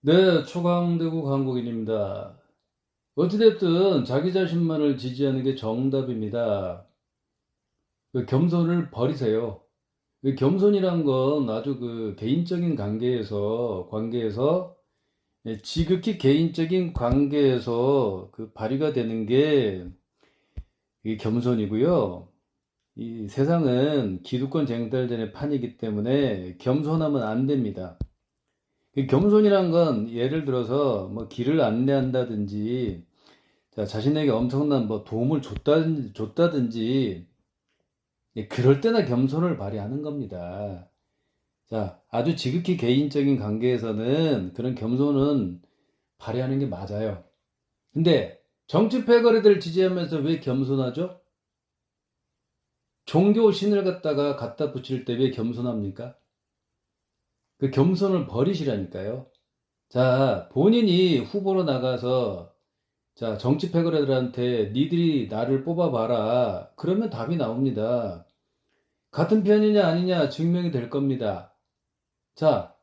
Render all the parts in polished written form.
네, 초강대구 강국인입니다. 어찌됐든 자기 자신만을 지지하는 게 정답입니다. 그 겸손을 버리세요. 그 겸손이란 건 아주 그 개인적인 관계에서 지극히 개인적인 관계에서 그 발휘가 되는 게 이 겸손이고요. 이 세상은 기득권 쟁탈전의 판이기 때문에 겸손하면 안 됩니다. 이 겸손이란 건 예를 들어서 뭐 길을 안내한다든지 자, 자신에게 엄청난 뭐 도움을 줬다든지, 예, 그럴 때나 겸손을 발휘하는 겁니다. 자, 아주 지극히 개인적인 관계에서는 그런 겸손은 발휘하는 게 맞아요. 근데 정치 패거리들 지지하면서 왜 겸손하죠? 종교 신을 갖다 붙일 때 왜 겸손합니까? 그 겸손을 버리시라니까요. 자, 본인이 후보로 나가서 자, 정치 패거리들한테 니들이 나를 뽑아봐라. 그러면 답이 나옵니다. 같은 편이냐 아니냐 증명이 될 겁니다. 자,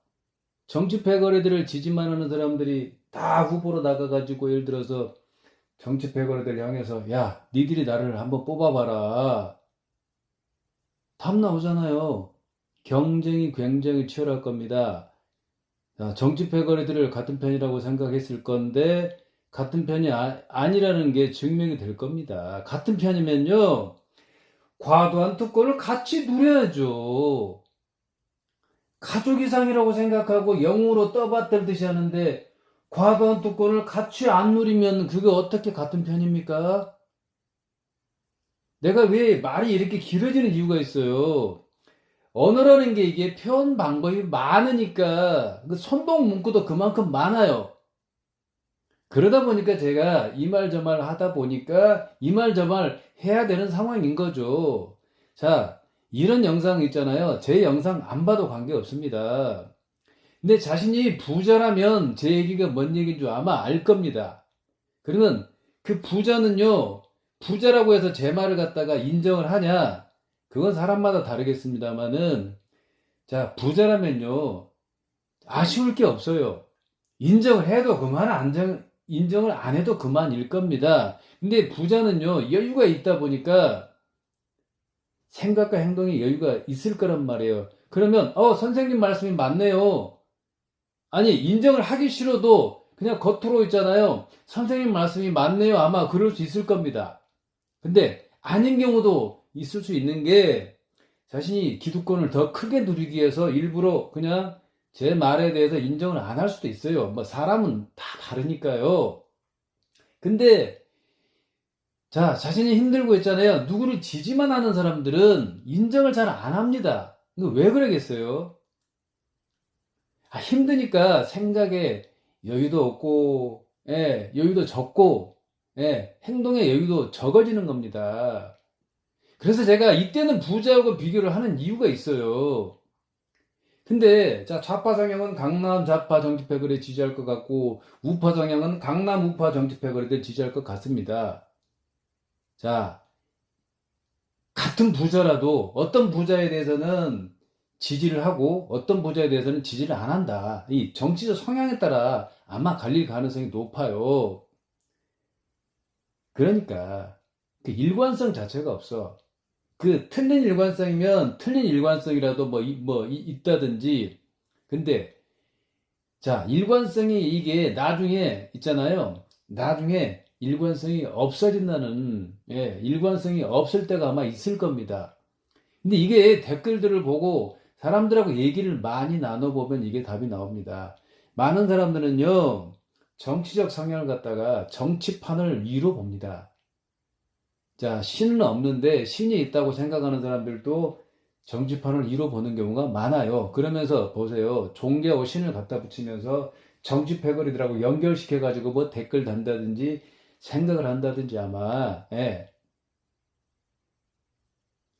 정치 패거리들을 지지만 하는 사람들이 다 후보로 나가가지고 예를 들어서 정치 패거리들 향해서 야, 니들이 나를 한번 뽑아봐라. 답 나오잖아요. 경쟁이 굉장히 치열할 겁니다. 자, 정치 패거리들을 같은 편이라고 생각했을 건데 같은 편이 아니라는 게 증명이 될 겁니다. 같은 편이면요. 과도한 특권을 같이 누려야죠. 가족 이상이라고 생각하고 영으로 떠받들듯이 하는데 과도한 특권을 같이 안 누리면 그게 어떻게 같은 편입니까? 내가 왜 말이 이렇게 길어지는 이유가 있어요. 언어라는 게 이게 표현 방법이 많으니까 그 손동 문구도 그만큼 많아요. 그러다 보니까 제가 이 말 저 말 하다 보니까 이 말 저 말 해야 되는 상황인 거죠. 자, 이런 영상 있잖아요. 제 영상 안 봐도 관계없습니다. 근데 자신이 부자라면 제 얘기가 뭔 얘기인 줄 아마 알 겁니다. 그러면 그 부자는요, 부자라고 해서 제 말을 갖다가 인정을 하냐? 그건 사람마다 다르겠습니다만은, 자, 부자라면요, 아쉬울 게 없어요. 인정을 해도 그만, 인정을 안 해도 그만일 겁니다. 근데 부자는요, 여유가 있다 보니까 생각과 행동에 여유가 있을 거란 말이에요. 그러면, 선생님 말씀이 맞네요. 아니, 인정을 하기 싫어도 그냥 겉으로 있잖아요. 선생님 말씀이 맞네요. 아마 그럴 수 있을 겁니다. 근데 아닌 경우도 있을 수 있는 게 자신이 기득권을 더 크게 누리기 위해서 일부러 그냥 제 말에 대해서 인정을 안 할 수도 있어요. 뭐 사람은 다 다르니까요. 근데 자, 자신이 힘들고 있잖아요. 누구를 지지만 하는 사람들은 인정을 잘 안 합니다. 이거 왜 그러겠어요? 힘드니까 생각에 여유도 없고, 예, 여유도 적고, 예, 행동의 여유도 적어지는 겁니다. 그래서 제가 이때는 부자하고 비교를 하는 이유가 있어요. 근데, 자, 좌파 성향은 강남 좌파 정치패거리에 지지할 것 같고, 우파 성향은 강남 우파 정치패거리에 지지할 것 같습니다. 자, 같은 부자라도 어떤 부자에 대해서는 지지를 하고 어떤 부자에 대해서는 지지를 안 한다. 이 정치적 성향에 따라 아마 갈릴 가능성이 높아요. 그러니까 그 일관성 자체가 없어. 그 틀린 일관성이면 틀린 일관성이라도 있다든지. 근데 자, 일관성이 이게 나중에 있잖아요. 나중에 일관성이 없어진다는, 예, 일관성이 없을 때가 아마 있을 겁니다. 근데 이게 댓글들을 보고 사람들하고 얘기를 많이 나눠보면 이게 답이 나옵니다. 많은 사람들은요, 정치적 성향을 갖다가 정치판을 위로 봅니다. 자, 신은 없는데 신이 있다고 생각하는 사람들도 정치판을 위로 보는 경우가 많아요. 그러면서 보세요. 종교하고 신을 갖다 붙이면서 정치 패거리들하고 연결시켜가지고 뭐 댓글 단다든지 생각을 한다든지 아마, 예,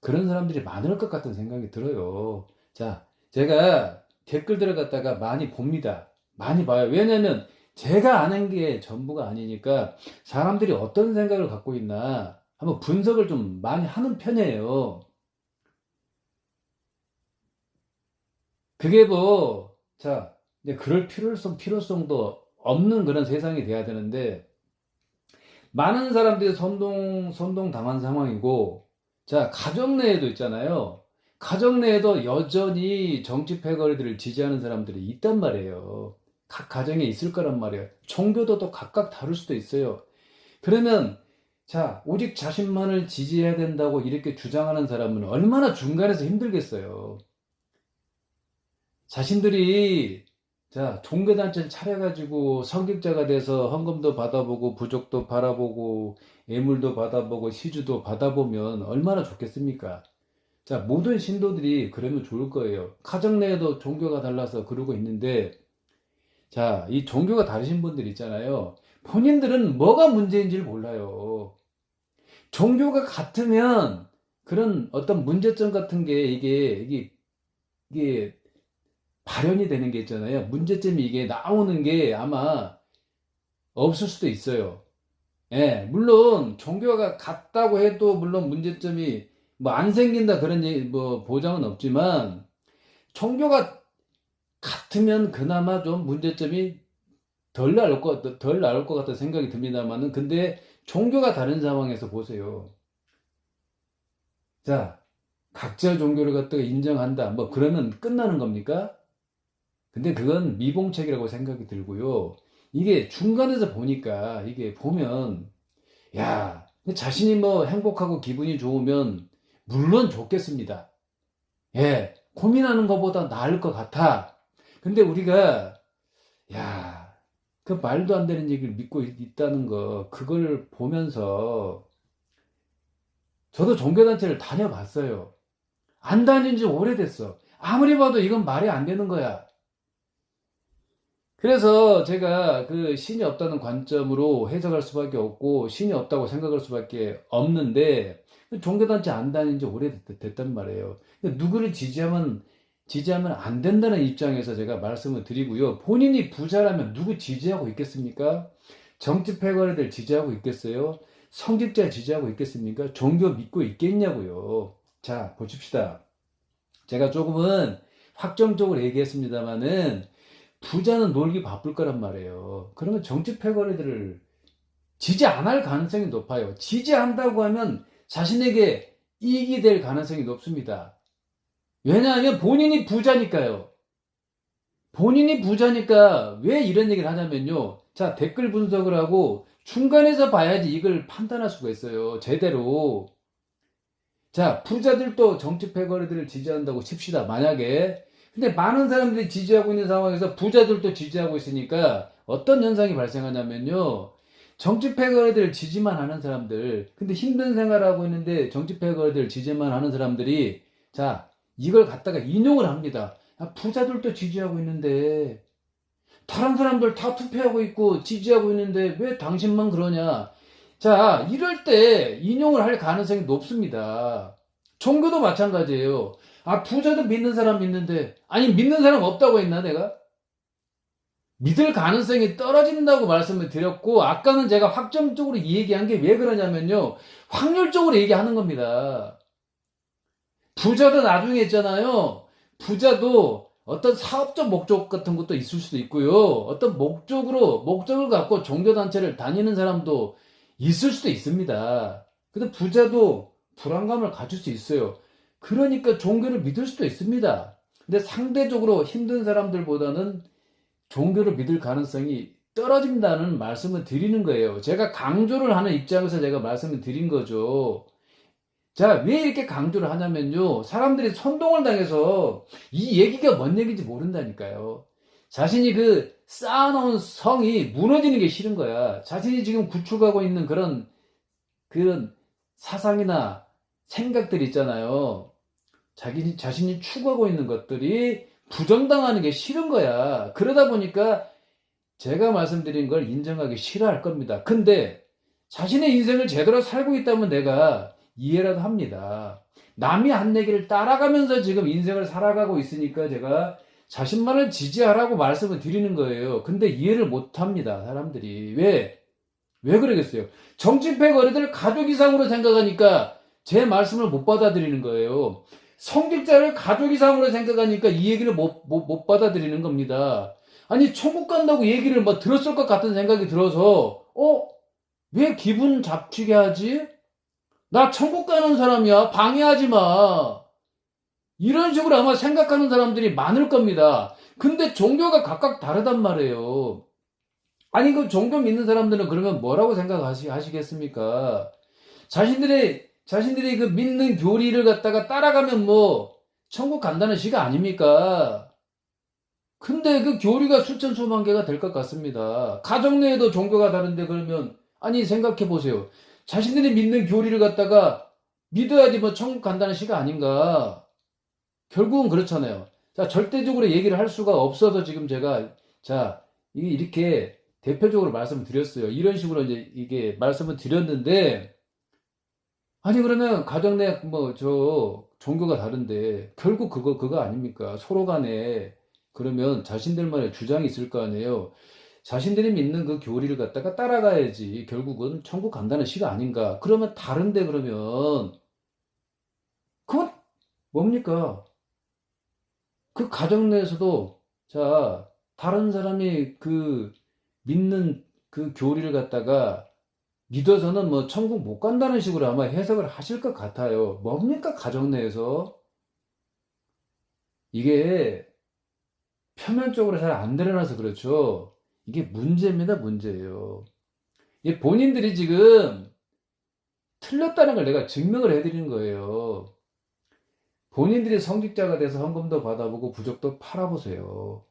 그런 사람들이 많을 것 같은 생각이 들어요. 자, 제가 댓글들을 갖다가 많이 봅니다. 많이 봐요. 왜냐면 제가 아는 게 전부가 아니니까 사람들이 어떤 생각을 갖고 있나 한번 분석을 좀 많이 하는 편이에요. 그게 뭐, 자, 이제 그럴 필요성도 없는 그런 세상이 돼야 되는데, 많은 사람들이 선동 당한 상황이고, 자, 가정 내에도 있잖아요. 가정 내에도 여전히 정치 패거리들을 지지하는 사람들이 있단 말이에요. 각 가정에 있을 거란 말이에요. 종교도 또 각각 다를 수도 있어요. 그러면, 자, 오직 자신만을 지지해야 된다고 이렇게 주장하는 사람은 얼마나 중간에서 힘들겠어요. 자신들이, 자, 종교단체를 차려가지고 성직자가 돼서 헌금도 받아보고 부족도 바라보고 예물도 받아보고 시주도 받아보면 얼마나 좋겠습니까? 자, 모든 신도들이 그러면 좋을 거예요. 가정 내에도 종교가 달라서 그러고 있는데, 자, 이 종교가 다르신 분들 있잖아요. 본인들은 뭐가 문제인지를 몰라요. 종교가 같으면 그런 어떤 문제점 같은 게 이게 발현이 되는 게 있잖아요. 문제점이 이게 나오는 게 아마 없을 수도 있어요. 예, 물론 종교가 같다고 해도 물론 문제점이 뭐 안 생긴다 그런 뭐 보장은 없지만, 종교가 같으면 그나마 좀 문제점이 덜 나올 것 같다 생각이 듭니다만은, 근데 종교가 다른 상황에서 보세요. 자, 각자 종교를 갖다가 인정한다, 뭐 그러면 끝나는 겁니까? 근데 그건 미봉책이라고 생각이 들고요. 이게 중간에서 보니까 이게 보면, 야, 자신이 뭐 행복하고 기분이 좋으면 물론 좋겠습니다. 예, 고민하는 것보다 나을 것 같아. 근데 우리가, 야, 그 말도 안 되는 얘기를 믿고 있다는 거, 그걸 보면서 저도 종교단체를 다녀봤어요. 안 다닌 지 오래됐어. 아무리 봐도 이건 말이 안 되는 거야. 그래서 제가 그 신이 없다는 관점으로 해석할 수밖에 없고, 신이 없다고 생각할 수밖에 없는데, 종교단체 안 다닌 지 오래됐단 말이에요. 누구를 지지하면 안 된다는 입장에서 제가 말씀을 드리고요. 본인이 부자라면 누구 지지하고 있겠습니까? 정치 패거리들 지지하고 있겠어요? 성직자 지지하고 있겠습니까? 종교 믿고 있겠냐고요. 자, 보십시다. 제가 조금은 확정적으로 얘기했습니다만은, 부자는 놀기 바쁠 거란 말이에요. 그러면 정치 패거리들을 지지 안 할 가능성이 높아요. 지지한다고 하면 자신에게 이익이 될 가능성이 높습니다. 왜냐하면 본인이 부자니까요. 본인이 부자니까 왜 이런 얘기를 하냐면요. 자, 댓글 분석을 하고 중간에서 봐야지 이걸 판단할 수가 있어요. 제대로. 자, 부자들도 정치 패거리들을 지지한다고 칩시다. 만약에. 근데 많은 사람들이 지지하고 있는 상황에서 부자들도 지지하고 있으니까 어떤 현상이 발생하냐면요. 정치 패거리들 지지만 하는 사람들, 근데 힘든 생활하고 있는데 정치 패거리들 지지만 하는 사람들이, 자, 이걸 갖다가 인용을 합니다. 아, 부자들도 지지하고 있는데 다른 사람들 다 투표하고 있고 지지하고 있는데 왜 당신만 그러냐. 자, 이럴 때 인용을 할 가능성이 높습니다. 종교도 마찬가지예요. 아, 부자도 믿는 사람 있는데, 아니, 믿는 사람 없다고 했나, 내가? 믿을 가능성이 떨어진다고 말씀을 드렸고, 아까는 제가 확정적으로 이 얘기한 게 왜 그러냐면요. 확률적으로 얘기하는 겁니다. 부자도 나중에 있잖아요. 부자도 어떤 사업적 목적 같은 것도 있을 수도 있고요. 어떤 목적을 갖고 종교단체를 다니는 사람도 있을 수도 있습니다. 근데 부자도 불안감을 가질 수 있어요. 그러니까 종교를 믿을 수도 있습니다. 근데 상대적으로 힘든 사람들보다는 종교를 믿을 가능성이 떨어진다는 말씀을 드리는 거예요. 제가 강조를 하는 입장에서 제가 말씀을 드린 거죠. 자, 왜 이렇게 강조를 하냐면요. 사람들이 선동을 당해서 이 얘기가 뭔 얘기인지 모른다니까요. 자신이 그 쌓아놓은 성이 무너지는 게 싫은 거야. 자신이 지금 구축하고 있는 그런 사상이나 생각들 있잖아요. 자신이 추구하고 있는 것들이 부정당하는 게 싫은 거야. 그러다 보니까 제가 말씀드린 걸 인정하기 싫어할 겁니다. 근데 자신의 인생을 제대로 살고 있다면 내가 이해라도 합니다. 남이 한 얘기를 따라가면서 지금 인생을 살아가고 있으니까 제가 자신만을 지지하라고 말씀을 드리는 거예요. 근데 이해를 못 합니다, 사람들이. 왜 그러겠어요? 정치패 거리들 가족 이상으로 생각하니까 제 말씀을 못 받아들이는 거예요. 성직자를 가족 이상으로 생각하니까 이 얘기를 못 받아들이는 겁니다. 아니, 천국 간다고 얘기를 뭐 들었을 것 같은 생각이 들어서, 왜 기분 잡치게 하지? 나 천국 가는 사람이야. 방해하지 마. 이런 식으로 아마 생각하는 사람들이 많을 겁니다. 근데 종교가 각각 다르단 말이에요. 아니, 그 종교 믿는 사람들은 그러면 뭐라고 생각하시겠습니까? 자신들이 그 믿는 교리를 갖다가 따라가면 뭐, 천국 간다는 시가 아닙니까? 근데 그 교리가 수천 수만 개가 될 것 같습니다. 가정 내에도 종교가 다른데 그러면, 아니, 생각해 보세요. 자신들이 믿는 교리를 갖다가 믿어야지 뭐 천국 간다는 시가 아닌가? 결국은 그렇잖아요. 자, 절대적으로 얘기를 할 수가 없어서 지금 제가, 자, 이렇게 대표적으로 말씀을 드렸어요. 이런 식으로 이제 이게 말씀을 드렸는데, 아니, 그러면 가정 내 뭐, 종교가 다른데, 결국 그거 아닙니까? 서로 간에, 그러면 자신들만의 주장이 있을 거 아니에요. 자신들이 믿는 그 교리를 갖다가 따라가야지, 결국은 천국 간다는 시가 아닌가? 그러면 다른데, 그러면, 그건 뭡니까? 그 가정 내에서도, 자, 다른 사람이 그 믿는 그 교리를 갖다가 믿어서는 뭐 천국 못 간다는 식으로 아마 해석을 하실 것 같아요. 뭡니까? 가정 내에서. 이게 표면적으로 잘 안 드러나서 그렇죠. 이게 문제입니다. 문제예요. 이 본인들이 지금 틀렸다는 걸 내가 증명을 해드리는 거예요. 본인들이 성직자가 돼서 헌금도 받아보고 부적도 팔아보세요.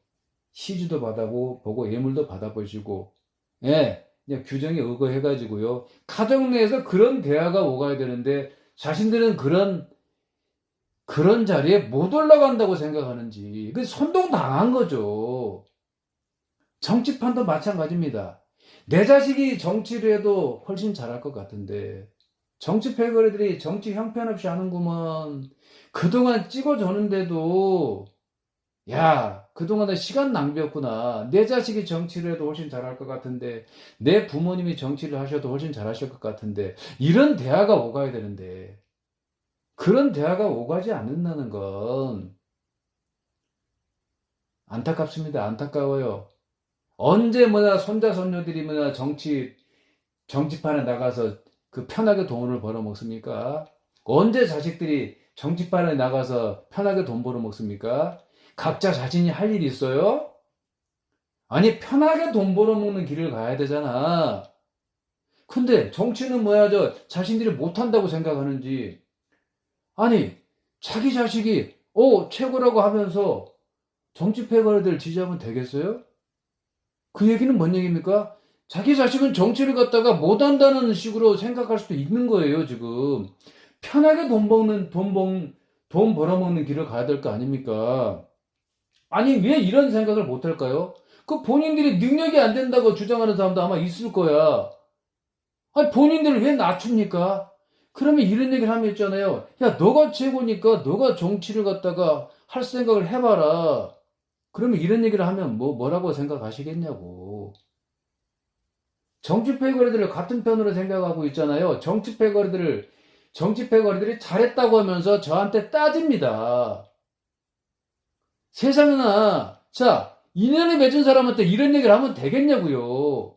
시주도 받아보고 예물도 받아보시고, 예, 그냥 규정에 의거해가지고요. 가정 내에서 그런 대화가 오가야 되는데 자신들은 그런 자리에 못 올라간다고 생각하는지, 그 선동당한 거죠. 정치판도 마찬가지입니다. 내 자식이 정치를 해도 훨씬 잘할 것 같은데 정치 패거리들이 정치 형편없이 하는구먼. 그동안 찍어줬는데도, 야, 그동안에 시간 낭비였구나. 내 자식이 정치를 해도 훨씬 잘할 것 같은데, 내 부모님이 정치를 하셔도 훨씬 잘하실 것 같은데, 이런 대화가 오가야 되는데, 그런 대화가 오가지 않는다는 건 안타깝습니다. 안타까워요. 언제 손자, 손녀들이 정치판에 나가서 그 편하게 돈을 벌어먹습니까? 언제 자식들이 정치판에 나가서 편하게 돈 벌어먹습니까? 각자 자신이 할 일이 있어요? 아니, 편하게 돈 벌어먹는 길을 가야 되잖아. 근데 정치는 자신들이 못한다고 생각하는지. 아니, 자기 자식이, 최고라고 하면서 정치 패거리들 지지하면 되겠어요? 그 얘기는 뭔 얘기입니까? 자기 자식은 정치를 갖다가 못한다는 식으로 생각할 수도 있는 거예요, 지금. 편하게 돈 벌어먹는 길을 가야 될 거 아닙니까? 아니, 왜 이런 생각을 못 할까요? 그 본인들이 능력이 안 된다고 주장하는 사람도 아마 있을 거야. 아니, 본인들을 왜 낮춥니까? 그러면 이런 얘기를 하면 있잖아요. 야, 너가 최고니까 너가 정치를 갖다가 할 생각을 해봐라. 그러면 이런 얘기를 하면 뭐라고 생각하시겠냐고. 정치 패거리들을 같은 편으로 생각하고 있잖아요. 정치 패거리들이 잘했다고 하면서 저한테 따집니다. 세상에나, 자, 인연을 맺은 사람한테 이런 얘기를 하면 되겠냐고요.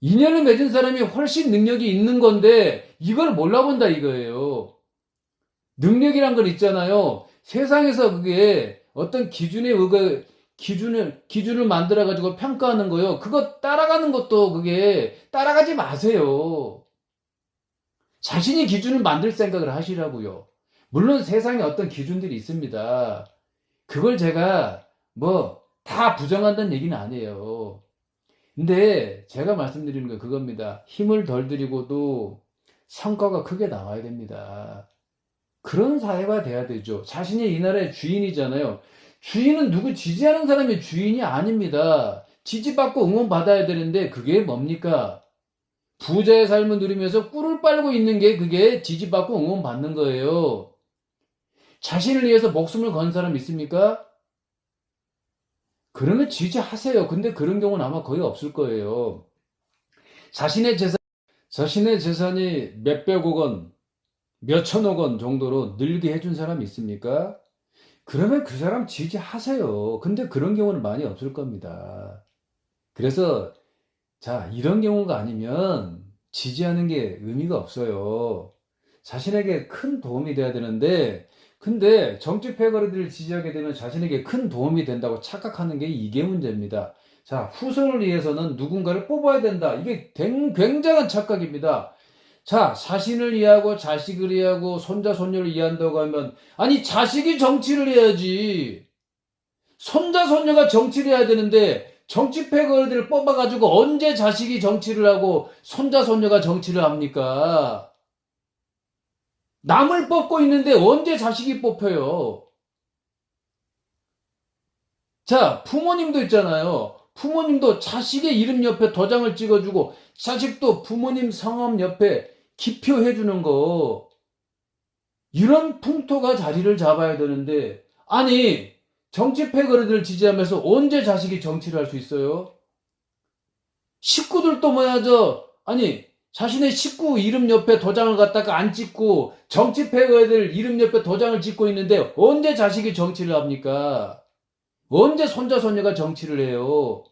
인연을 맺은 사람이 훨씬 능력이 있는 건데 이걸 몰라본다 이거예요. 능력이란 건 있잖아요. 세상에서 그게 어떤 기준을 만들어가지고 평가하는 거요. 그거 따라가는 것도 그게 따라가지 마세요. 자신이 기준을 만들 생각을 하시라고요. 물론 세상에 어떤 기준들이 있습니다. 그걸 제가 다 부정한다는 얘기는 아니에요. 근데 제가 말씀드리는 건 그겁니다. 힘을 덜 들이고도 성과가 크게 나와야 됩니다. 그런 사회가 돼야 되죠. 자신이 이 나라의 주인이잖아요. 주인은 누구 지지하는 사람이 주인이 아닙니다. 지지받고 응원받아야 되는데 그게 뭡니까? 부자의 삶을 누리면서 꿀을 빨고 있는 게 그게 지지받고 응원받는 거예요. 자신을 위해서 목숨을 건 사람 있습니까? 그러면 지지하세요. 근데 그런 경우는 아마 거의 없을 거예요. 자신의 재산이 몇백억 원, 몇천억 원 정도로 늘게 해준 사람이 있습니까? 그러면 그 사람 지지하세요. 근데 그런 경우는 많이 없을 겁니다. 그래서 자, 이런 경우가 아니면 지지하는 게 의미가 없어요. 자신에게 큰 도움이 돼야 되는데, 근데 정치 패거리들을 지지하게 되면 자신에게 큰 도움이 된다고 착각하는 게 이게 문제입니다. 자, 후손을 위해서는 누군가를 뽑아야 된다. 이게 굉장한 착각입니다. 자, 자신을 이해하고 자식을 이해하고 손자, 손녀를 이해한다고 하면, 아니, 자식이 정치를 해야지. 손자, 손녀가 정치를 해야 되는데, 정치 패거리들을 뽑아가지고 언제 자식이 정치를 하고 손자, 손녀가 정치를 합니까? 남을 뽑고 있는데 언제 자식이 뽑혀요? 자, 부모님도 있잖아요. 부모님도 자식의 이름 옆에 도장을 찍어주고, 자식도 부모님 성함 옆에 기표해주는 거. 이런 풍토가 자리를 잡아야 되는데, 아니, 정치 패거리들을 지지하면서 언제 자식이 정치를 할 수 있어요? 식구들도 뭐야, 아니, 자신의 식구 이름 옆에 도장을 갖다가 안 찍고, 정치 패거리들 이름 옆에 도장을 찍고 있는데, 언제 자식이 정치를 합니까? 언제 손자, 손녀가 정치를 해요?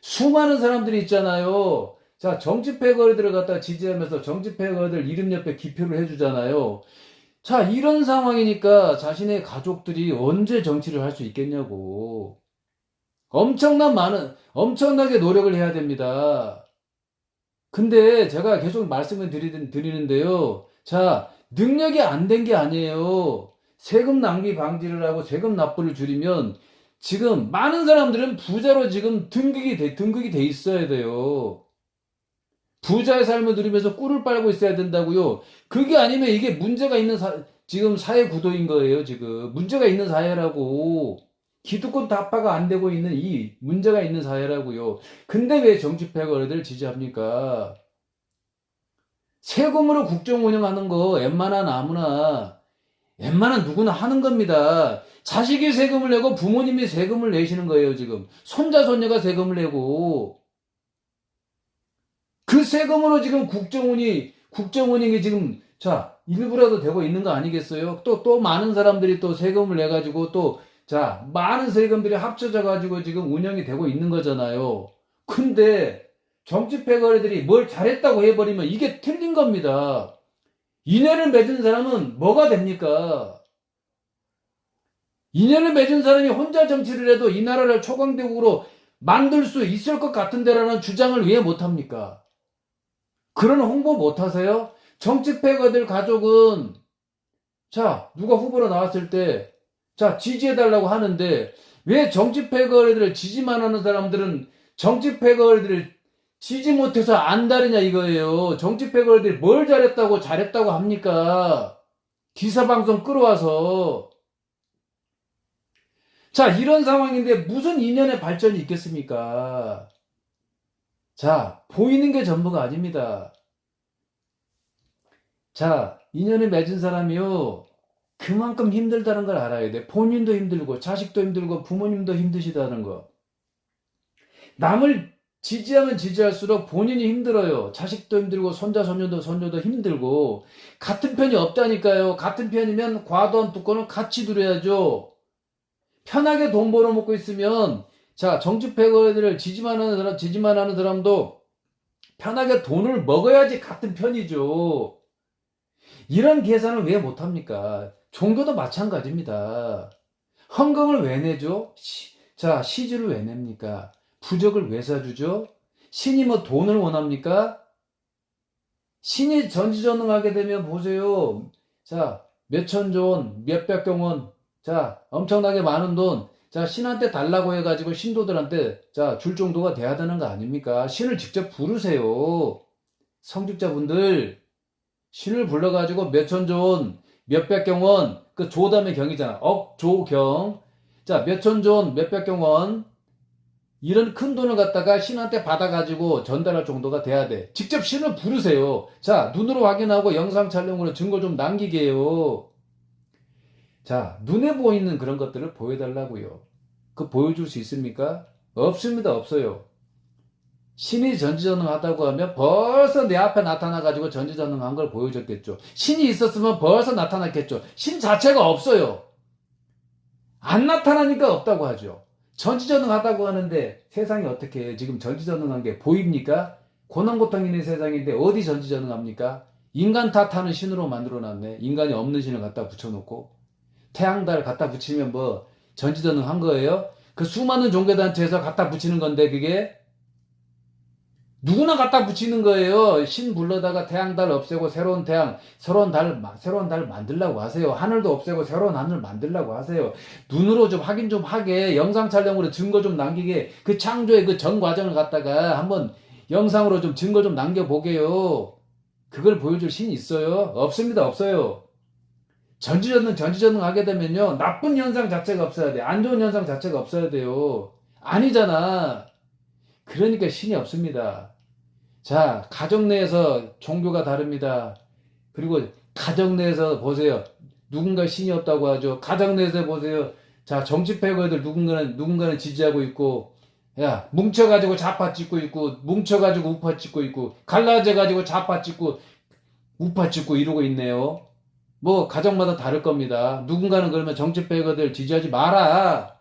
수많은 사람들이 있잖아요. 자, 정치 패거리들을 갖다 지지하면서 정치 패거리들 이름 옆에 기표를 해주잖아요. 자, 이런 상황이니까 자신의 가족들이 언제 정치를 할 수 있겠냐고. 엄청나게 노력을 해야 됩니다. 근데 제가 계속 말씀을 드리는데요. 자, 능력이 안 된 게 아니에요. 세금 낭비 방지를 하고 세금 납부를 줄이면 지금 많은 사람들은 부자로 지금 등극이 돼 있어야 돼요. 부자의 삶을 누리면서 꿀을 빨고 있어야 된다고요. 그게 아니면 이게 문제가 있는 지금 사회 구도인 거예요, 지금. 문제가 있는 사회라고. 기득권 타파가 안 되고 있는 이 문제가 있는 사회라고요. 근데 왜 정치 패거리들 지지합니까? 세금으로 국정 운영하는 거 웬만한 누구나 하는 겁니다. 자식이 세금을 내고 부모님이 세금을 내시는 거예요, 지금. 손자, 손녀가 세금을 내고. 그 세금으로 지금 국정 운영이 지금, 자, 일부라도 되고 있는 거 아니겠어요? 또 많은 사람들이 또 세금을 내가지고 또, 자, 많은 세금들이 합쳐져가지고 지금 운영이 되고 있는 거잖아요. 근데 정치 패거리들이 뭘 잘했다고 해버리면 이게 틀린 겁니다. 인연을 맺은 사람은 뭐가 됩니까? 인연을 맺은 사람이 혼자 정치를 해도 이 나라를 초강대국으로 만들 수 있을 것 같은데라는 주장을 왜 못합니까? 그런 홍보 못하세요? 정치 패거리들 가족은 자, 누가 후보로 나왔을 때 자, 지지해달라고 하는데 왜 정치 패거리들을 지지만 하는 사람들은 정치 패거리들을 지지 못해서 안다르냐 이거예요. 정치 패거리들이 뭘 잘했다고 합니까? 기사방송 끌어와서. 자, 이런 상황인데 무슨 인연의 발전이 있겠습니까? 자, 보이는 게 전부가 아닙니다. 자, 인연을 맺은 사람이요. 그만큼 힘들다는 걸 알아야 돼. 본인도 힘들고, 자식도 힘들고, 부모님도 힘드시다는 거. 남을 지지하면 지지할수록 본인이 힘들어요. 자식도 힘들고, 손녀도 힘들고. 같은 편이 없다니까요. 같은 편이면 과도한 두건은 같이 누려야죠. 편하게 돈 벌어먹고 있으면, 자, 정치 패거리들을 지지만 하는 사람도 편하게 돈을 먹어야지 같은 편이죠. 이런 계산을 왜 못합니까? 종교도 마찬가지입니다. 헌금을 왜 내죠? 자, 시주를 왜 냅니까? 부적을 왜 사주죠? 신이 뭐 돈을 원합니까? 신이 전지전능하게 되면 보세요. 자, 몇천조 원, 몇백경 원, 자, 엄청나게 많은 돈, 자, 신한테 달라고 해가지고 신도들한테, 자, 줄 정도가 돼야 되는 거 아닙니까? 신을 직접 부르세요. 성직자분들, 신을 불러가지고 몇천조 원, 몇백경 원, 그 조담의 경이잖아. 억조경. 자, 몇천조 원, 몇백경 원. 이런 큰 돈을 갖다가 신한테 받아가지고 전달할 정도가 돼야 돼. 직접 신을 부르세요. 자, 눈으로 확인하고 영상 촬영으로 증거 좀 남기게 해요. 자, 눈에 보이는 그런 것들을 보여달라고요. 그 보여줄 수 있습니까? 없습니다. 없어요. 신이 전지전능하다고 하면 벌써 내 앞에 나타나가지고 전지전능한 걸 보여줬겠죠. 신이 있었으면 벌써 나타났겠죠. 신 자체가 없어요. 안 나타나니까 없다고 하죠. 전지전능하다고 하는데 세상이 어떻게 해요? 지금 전지전능한 게 보입니까? 고난고통 있는 세상인데 어디 전지전능합니까? 인간 탓하는 신으로 만들어놨네. 인간이 없는 신을 갖다 붙여놓고 태양달 갖다 붙이면 뭐 전지전능한 거예요? 그 수많은 종교단체에서 갖다 붙이는 건데 그게 누구나 갖다 붙이는 거예요. 신 불러다가 태양달 없애고 새로운 태양, 새로운 달 만들라고 하세요. 하늘도 없애고 새로운 하늘 만들라고 하세요. 눈으로 좀 확인 좀 하게, 영상 촬영으로 증거 좀 남기게, 그 창조의 그 전 과정을 갖다가 한번 영상으로 좀 증거 좀 남겨보게요. 그걸 보여줄 신이 있어요? 없습니다. 없어요. 전지전능 하게 되면요. 나쁜 현상 자체가 없어야 돼. 안 좋은 현상 자체가 없어야 돼요. 아니잖아. 그러니까 신이 없습니다. 자, 가정 내에서 종교가 다릅니다. 그리고 가정 내에서 보세요. 누군가 신이 없다고 하죠. 가정 내에서 보세요. 자, 정치 패거들 누군가는 지지하고 있고, 야, 뭉쳐가지고 좌파 찍고 있고, 뭉쳐가지고 우파 찍고 있고, 갈라져가지고 좌파 찍고, 우파 찍고 이러고 있네요. 뭐, 가정마다 다를 겁니다. 누군가는 그러면 정치 패거들 지지하지 마라.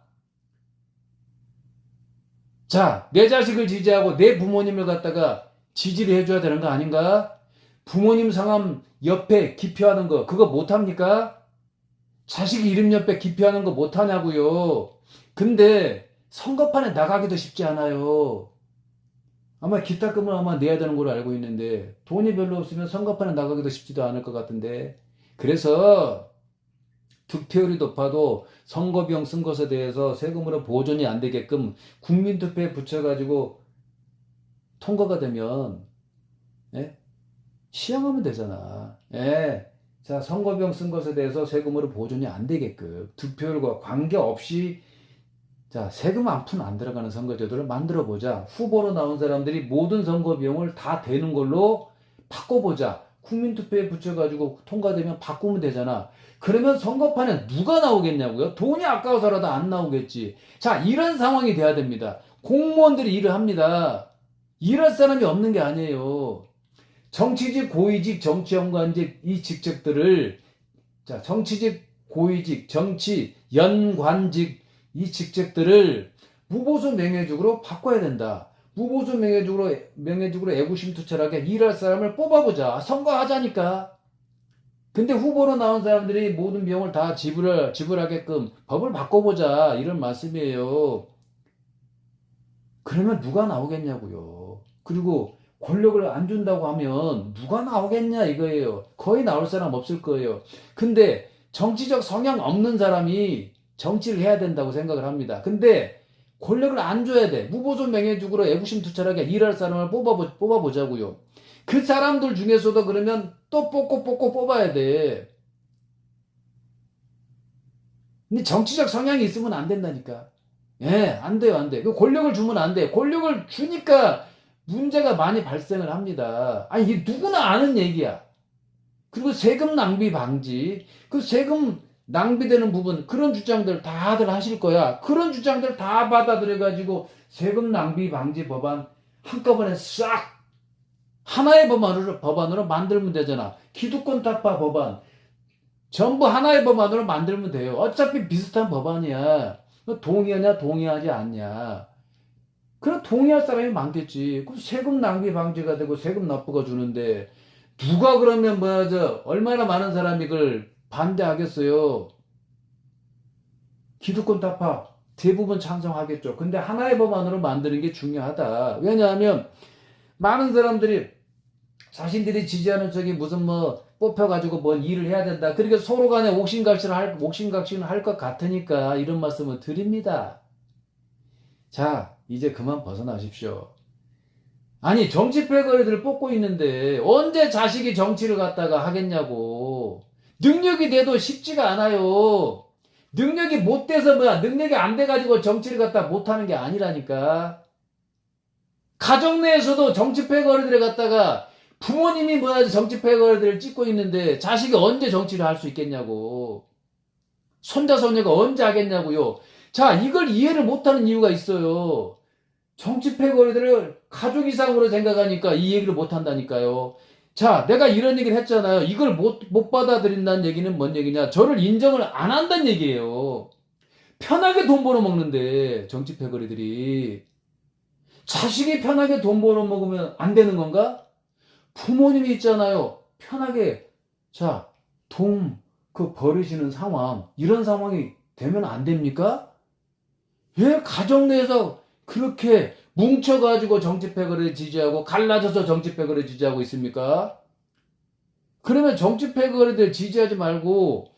자, 내 자식을 지지하고 내 부모님을 갖다가 지지를 해줘야 되는 거 아닌가? 부모님 성함 옆에 기표하는 거, 그거 못합니까? 자식 이름 옆에 기표하는 거 못하냐고요. 근데 선거판에 나가기도 쉽지 않아요. 아마 기타금을 아마 내야 되는 걸로 알고 있는데 돈이 별로 없으면 선거판에 나가기도 쉽지도 않을 것 같은데, 그래서 득표율이 높아도 선거 비용 쓴 것에 대해서 세금으로 보존이 안 되게끔 국민투표에 붙여가지고 통과가 되면, 예? 시행하면 되잖아. 예. 자, 선거 비용 쓴 것에 대해서 세금으로 보존이 안 되게끔 득표율과 관계없이, 자, 세금 한 푼 안 들어가는 선거제도를 만들어 보자. 후보로 나온 사람들이 모든 선거 비용을 다 대는 걸로 바꿔보자. 국민투표에 붙여가지고 통과되면 바꾸면 되잖아. 그러면 선거판에 누가 나오겠냐고요? 돈이 아까워서라도 안 나오겠지. 자, 이런 상황이 돼야 됩니다. 공무원들이 일을 합니다. 일할 사람이 없는 게 아니에요. 정치직, 고위직, 정치연관직 이 직책들을, 자, 정치직, 고위직, 정치, 연관직 이 직책들을 무보수 명예직으로 바꿔야 된다. 무보수 명예직으로 애구심투철하게 일할 사람을 뽑아보자. 선거하자니까. 근데 후보로 나온 사람들이 모든 비용을 다 지불하게끔 법을 바꿔보자. 이런 말씀이에요. 그러면 누가 나오겠냐고요. 그리고 권력을 안 준다고 하면 누가 나오겠냐 이거예요. 거의 나올 사람 없을 거예요. 근데 정치적 성향 없는 사람이 정치를 해야 된다고 생각을 합니다. 근데 권력을 안 줘야 돼. 무보수 명예직으로 애구심투철하게 일할 사람을 뽑아보자고요. 그 사람들 중에서도 그러면 또 뽑고 뽑아야 돼. 근데 정치적 성향이 있으면 안 된다니까. 예, 안 돼요, 안 돼. 그 권력을 주면 안 돼. 권력을 주니까 문제가 많이 발생을 합니다. 아니, 이게 누구나 아는 얘기야. 그리고 세금 낭비 방지, 그 세금 낭비되는 부분, 그런 주장들 다들 하실 거야. 그런 주장들 다 받아들여가지고 세금 낭비 방지 법안 한꺼번에 싹 하나의 법안으로 만들면 되잖아. 기득권 타파 법안 전부 하나의 법안으로 만들면 돼요. 어차피 비슷한 법안이야. 동의하냐 동의하지 않냐. 그럼 동의할 사람이 많겠지. 그럼 세금 낭비 방지가 되고 세금 납부가 주는데 누가 그러면 얼마나 많은 사람이 이걸 반대하겠어요. 기득권 타파 대부분 찬성하겠죠. 근데 하나의 법안으로 만드는 게 중요하다. 왜냐하면 많은 사람들이 자신들이 지지하는 쪽이 무슨 뽑혀가지고 뭔 일을 해야 된다. 그러니까 서로 간에 옥신각신을 할 것 같으니까 이런 말씀을 드립니다. 자, 이제 그만 벗어나십시오. 아니, 정치 패거리들을 뽑고 있는데 언제 자식이 정치를 갖다가 하겠냐고. 능력이 돼도 쉽지가 않아요. 능력이 못 돼서 능력이 안 돼가지고 정치를 갖다 못하는 게 아니라니까. 가정 내에서도 정치 패거리들을 갖다가 부모님이 정치 패거리들을 찍고 있는데 자식이 언제 정치를 할 수 있겠냐고. 손자 손녀가 언제 하겠냐고요. 자, 이걸 이해를 못하는 이유가 있어요. 정치 패거리들을 가족 이상으로 생각하니까 이 얘기를 못한다니까요. 자, 내가 이런 얘기를 했잖아요. 이걸 못 받아들인다는 얘기는 뭔 얘기냐. 저를 인정을 안 한다는 얘기예요. 편하게 돈 벌어먹는데 정치 패거리들이. 자식이 편하게 돈 벌어먹으면 안 되는 건가? 부모님이 있잖아요. 편하게 자, 돈 버리시는 상황, 이런 상황이 되면 안 됩니까? 왜 가정 내에서 그렇게 뭉쳐가지고 정치 패거리를 지지하고 갈라져서 정치 패거리를 지지하고 있습니까? 그러면 정치 패거리들 지지하지 말고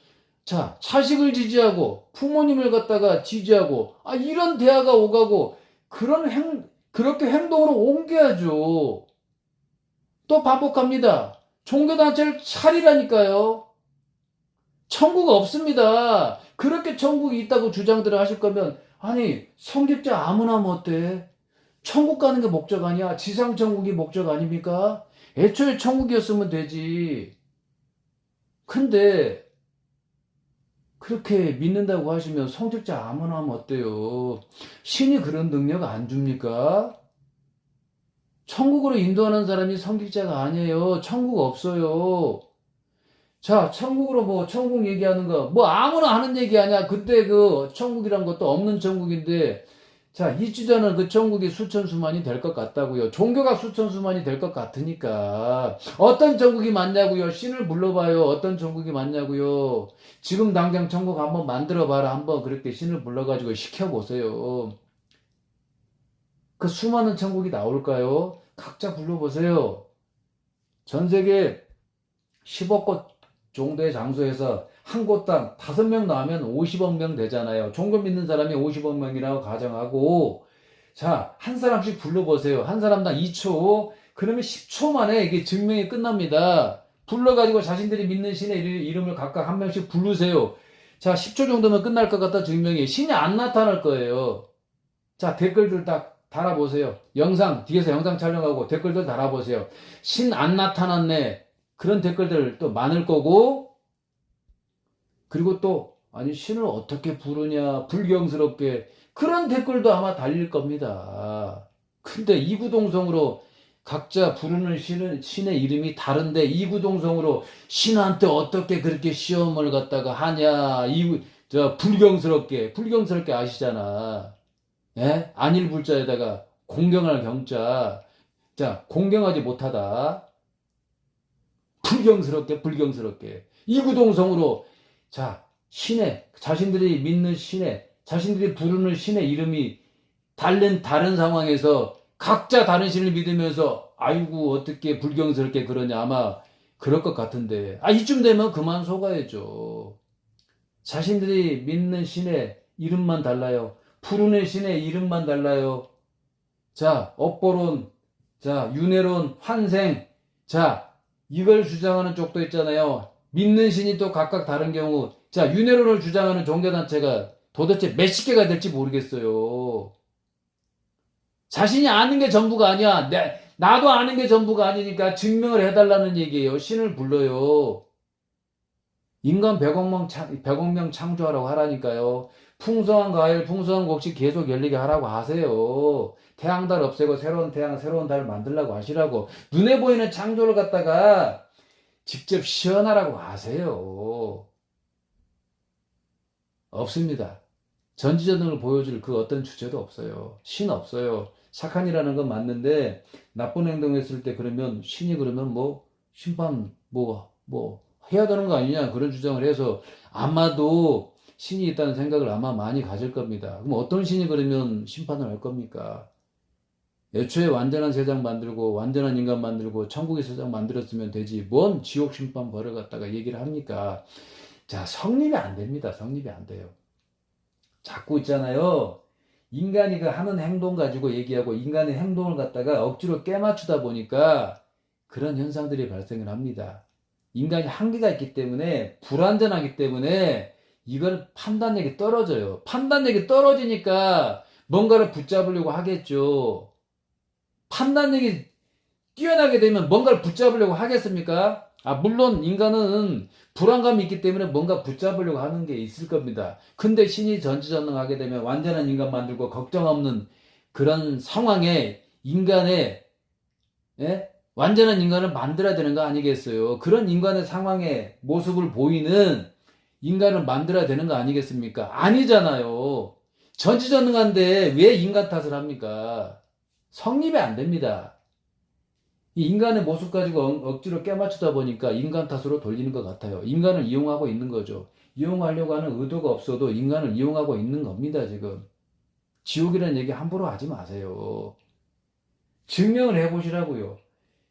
자, 자식을 지지하고 부모님을 갖다가 지지하고 이런 대화가 오가고 그렇게 행동으로 옮겨야죠. 또 반복합니다. 종교단체를 차리라니까요. 천국 없습니다. 그렇게 천국이 있다고 주장들을 하실 거면 아니 성직자 아무나 하면 어때? 천국 가는 게 목적 아니야? 지상천국이 목적 아닙니까? 애초에 천국이었으면 되지. 근데 그렇게 믿는다고 하시면 성직자 아무나 하면 어때요? 신이 그런 능력 안 줍니까? 천국으로 인도하는 사람이 성직자가 아니에요. 천국 없어요. 자, 천국으로 천국 얘기하는 거, 아무나 하는 얘기 아니야. 그때 천국이란 것도 없는 천국인데, 자, 이 주자는 그 천국이 수천수만이 될 것 같다고요. 종교가 수천수만이 될 것 같으니까. 어떤 천국이 맞냐고요. 신을 불러봐요. 어떤 천국이 맞냐고요. 지금 당장 천국 한번 만들어봐라. 한번 그렇게 신을 불러가지고 시켜보세요. 그 수많은 천국이 나올까요? 각자 불러보세요. 전 세계 10억 곳 정도의 장소에서 한 곳당 5명 나오면 50억 명 되잖아요. 종교 믿는 사람이 50억 명이라고 가정하고, 자, 한 사람씩 불러보세요. 한 사람당 2초. 그러면 10초 만에 이게 증명이 끝납니다. 불러가지고 자신들이 믿는 신의 이름을 각각 한 명씩 부르세요. 자, 10초 정도면 끝날 것 같다, 증명이. 신이 안 나타날 거예요. 자, 댓글들 딱 달아보세요. 뒤에서 영상 촬영하고 댓글들 달아보세요. 신 안 나타났네. 그런 댓글들 또 많을 거고, 그리고 또, 아니, 신을 어떻게 부르냐, 불경스럽게, 그런 댓글도 아마 달릴 겁니다. 근데 이구동성으로 각자 부르는 신의 이름이 다른데, 이구동성으로 신한테 어떻게 그렇게 시험을 갖다가 하냐, 불경스럽게 아시잖아. 예? 안일불자에다가 공경할 경자. 자, 공경하지 못하다. 불경스럽게. 이구동성으로, 자, 자신들이 믿는 자신들이 부르는 신의 이름이 다른 상황에서 각자 다른 신을 믿으면서, 아이고, 어떻게 불경스럽게 그러냐. 아마 그럴 것 같은데. 이쯤 되면 그만 속아야죠. 자신들이 믿는 신의 이름만 달라요. 부르는 신의 이름만 달라요. 자, 업보론, 자, 윤회론, 환생. 자, 이걸 주장하는 쪽도 있잖아요. 믿는 신이 또 각각 다른 경우. 자, 윤회론을 주장하는 종교단체가 도대체 몇십 개가 될지 모르겠어요. 자신이 아는 게 전부가 아니야. 나도 아는 게 전부가 아니니까 증명을 해달라는 얘기예요. 신을 불러요. 인간 100억 명 창조하라고 하라니까요. 풍성한 가을, 풍성한 곡식 계속 열리게 하라고 하세요. 태양달 없애고 새로운 태양, 새로운 달 만들라고 하시라고. 눈에 보이는 창조를 갖다가 직접 시연하라고 하세요. 없습니다. 전지전능을 보여줄 그 어떤 주제도 없어요. 신 없어요. 착한 일하는 건 맞는데 나쁜 행동했을 때 그러면 신이 그러면 심판 해야 되는 거 아니냐 그런 주장을 해서 아마도 신이 있다는 생각을 아마 많이 가질 겁니다. 그럼 어떤 신이 그러면 심판을 할 겁니까? 애초에 완전한 세상 만들고 완전한 인간 만들고 천국의 세상 만들었으면 되지 뭔 지옥 심판 벌을 갖다가 얘기를 합니까? 자, 성립이 안 됩니다. 성립이 안 돼요. 자꾸 있잖아요. 인간이 하는 행동 가지고 얘기하고 인간의 행동을 갖다가 억지로 깨맞추다 보니까 그런 현상들이 발생을 합니다. 인간이 한계가 있기 때문에 불완전하기 때문에 이걸 판단력이 떨어져요. 판단력이 떨어지니까 뭔가를 붙잡으려고 하겠죠. 판단력이 뛰어나게 되면 뭔가를 붙잡으려고 하겠습니까? 물론 인간은 불안감이 있기 때문에 뭔가 붙잡으려고 하는 게 있을 겁니다. 근데 신이 전지전능하게 되면 완전한 인간 만들고 걱정 없는 그런 상황에 인간의 완전한 인간을 만들어야 되는 거 아니겠어요? 그런 인간의 상황의 모습을 보이는 인간을 만들어야 되는 거 아니겠습니까? 아니잖아요. 전지전능한데 왜 인간 탓을 합니까? 성립이 안 됩니다. 이 인간의 모습 가지고 억지로 깨맞추다 보니까 인간 탓으로 돌리는 것 같아요. 인간을 이용하고 있는 거죠. 이용하려고 하는 의도가 없어도 인간을 이용하고 있는 겁니다, 지금. 지옥이라는 얘기 함부로 하지 마세요. 증명을 해보시라고요.